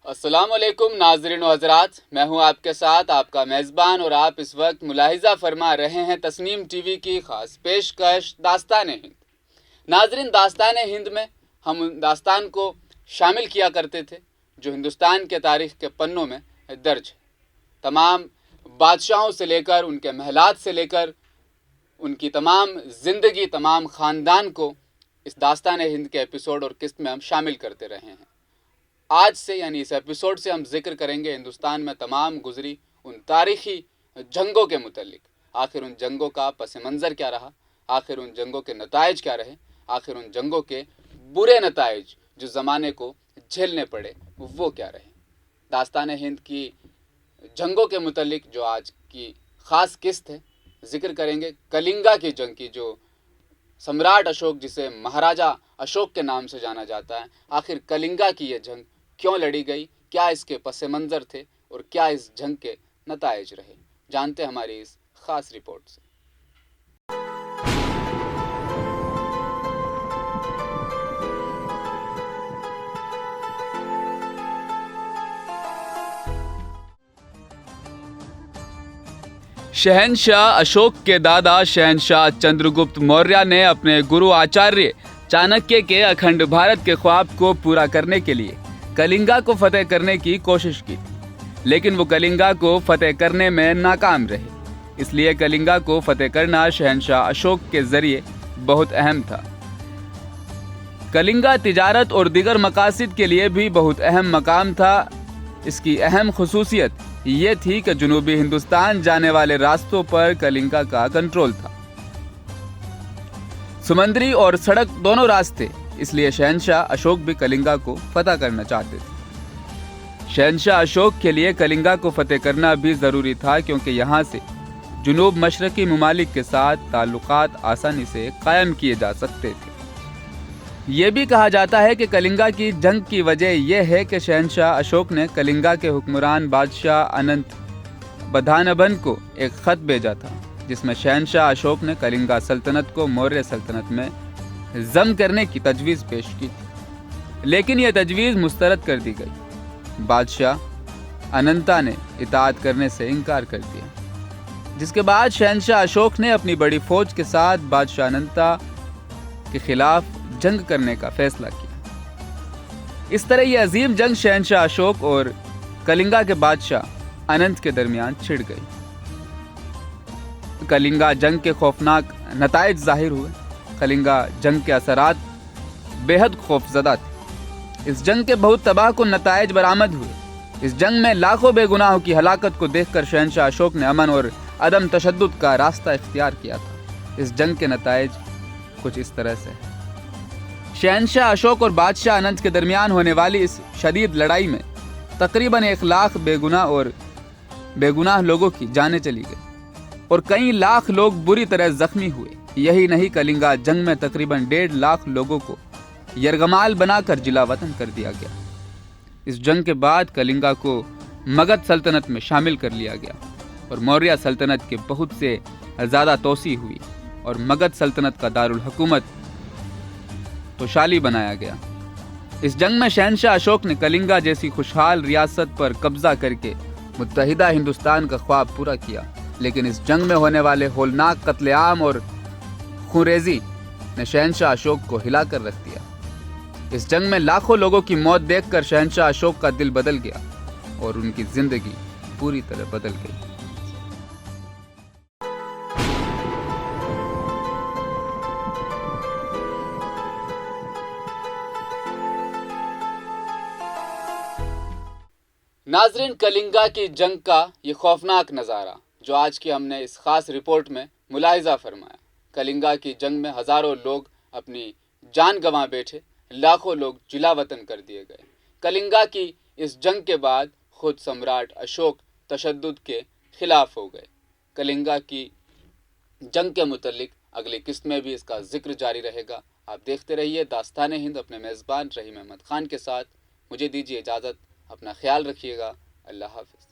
अस्सलाम वालेकुम नाज़रीन व हज़रात, मैं हूं आपके साथ आपका मेज़बान और आप इस वक्त मुलाहिज़ा फरमा रहे हैं तस्नीम टीवी की ख़ास पेशकश दास्तान हिंद। नाज़रीन, दास्तान हिंद में हम उन दास्तान को शामिल किया करते थे जो हिंदुस्तान के तारीख़ के पन्नों में दर्ज है। तमाम बादशाहों से लेकर उनके महलात से लेकर उनकी तमाम ज़िंदगी, तमाम ख़ानदान को इस दास्तान हिंद के एपिसोड और किस्त में हम शामिल करते रहे हैं। आज से यानी इस एपिसोड से हम जिक्र करेंगे हिंदुस्तान में तमाम गुजरी उन तारीख़ी जंगों के मुतल्लिक। आखिर उन जंगों का पस मंज़र क्या रहा, आखिर उन जंगों के नताइज क्या रहे, आखिर उन जंगों के बुरे नताइज जो ज़माने को झेलने पड़े वो क्या रहे। दास्तान हिंद की जंगों के मुतल्लिक जो आज की ख़ास किस्त है, जिक्र करेंगे कलिंगा की जंग की, जो सम्राट अशोक, जिसे महाराजा अशोक के नाम से जाना जाता है, आखिर कलिंगा की ये जंग क्यों लड़ी गई, क्या इसके पस मंज़र थे और क्या इस जंग के नताइज रहे, जानते हमारी इस ख़ास रिपोर्ट से। शहनशाह अशोक के दादा शहनशाह चंद्रगुप्त मौर्य ने अपने गुरु आचार्य चाणक्य के अखंड भारत के ख्वाब को पूरा करने के लिए कलिंगा को फतेह करने की कोशिश की, लेकिन वो कलिंगा को फतेह करने में नाकाम रहे। इसलिए कलिंगा को फतेह करना शहनशाह अशोक के जरिए बहुत अहम था। कलिंगा तिजारत और दीगर मकासद के लिए भी बहुत अहम मकाम था। इसकी अहम खुसूसियत ये थी कि जनूबी हिंदुस्तान जाने वाले रास्तों पर कलिंगा का कंट्रोल था। समुद्री और सड़क दोनों रास्ते, इसलिए शहनशाह अशोक भी कलिंगा को फतह करना चाहते थे। शहनशाह अशोक के लिए कलिंगा को फतेह करना भी ज़रूरी था, क्योंकि यहाँ से जुनूब मशरकी ममालिक के साथ ताल्लुकात आसानी से कायम किए जा सकते थे। ये भी कहा जाता है कि कलिंगा की जंग की वजह यह है कि शहनशाह अशोक ने कलिंगा के हुक्मरान बादशाह अनंत बधानबन को एक ख़त भेजा था, जिसमें शहनशाह अशोक ने कलिंगा सल्तनत को मौर्य सल्तनत में ज़म करने की तजवीज़ पेश की थी, लेकिन यह तजवीज़ मुस्तरद कर दी गई। बादशाह अनंता ने इताअत करने से इनकार कर दिया, जिसके बाद शहनशाह अशोक ने अपनी बड़ी फौज के साथ बादशाह अनंता के खिलाफ जंग करने का फैसला किया। इस तरह यह अजीम जंग शहनशाह अशोक और कलिंगा के बादशाह अनंत के दरमियान छिड़ गई। कलिंगा जंग के खौफनाक नताइज जाहिर हुए। कलिंगा जंग के असरात बेहद खौफजदा थे। इस जंग के बहुत तबाहकुन नताइज बरामद हुए। इस जंग में लाखों बेगुनाहों की हलाकत को देखकर शहनशाह अशोक ने अमन और अदम तशद्दुद का रास्ता इख्तियार किया था। इस जंग के नताइज कुछ इस तरह से। शहनशाह अशोक और बादशाह अनंत के दरमियान होने वाली इस शदीद लड़ाई में तकरीबन 1 लाख बेगुनाह लोगों की जानें चली गई और कई लाख लोग बुरी तरह जख्मी हुए। यही नहीं, कलिंगा जंग में तकरीबन 1.5 लाख लोगों को यरगमाल बनाकर जिला वतन कर दिया गया। इस जंग के बाद कलिंगा को मगध सल्तनत में शामिल कर लिया गया और मौर्य सल्तनत के बहुत से ज़्यादा तोसी हुई और मगध सल्तनत का दारुल हुकूमत तोशाली बनाया गया। इस जंग में शहनशाह अशोक ने कलिंगा जैसी खुशहाल रियासत पर कब्जा करके मुत्तहिदा हिंदुस्तान का ख्वाब पूरा किया, लेकिन इस जंग में होने वाले होलनाक कत्लेआम और खूरेजी ने शहनशाह अशोक को हिलाकर रख दिया। इस जंग में लाखों लोगों की मौत देखकर शहनशाह अशोक का दिल बदल गया और उनकी जिंदगी पूरी तरह बदल गई। नाजरीन, कलिंगा की जंग का ये खौफनाक नज़ारा जो आज की हमने इस ख़ास रिपोर्ट में मुलाहिज़ा फरमाया। कलिंगा की जंग में हज़ारों लोग अपनी जान गंवा बैठे, लाखों लोग जिला वतन कर दिए गए। कलिंगा की इस जंग के बाद खुद सम्राट अशोक तशद्दुद के ख़िलाफ़ हो गए। कलिंगा की जंग के मुतल्लिक अगली किस्त में भी इसका जिक्र जारी रहेगा। आप देखते रहिए दास्तान हिंद अपने मेज़बान रहीम अहमद ख़ान के साथ। मुझे दीजिए इजाज़त, अपना ख्याल रखिएगा। अल्लाह हाफ़िज़।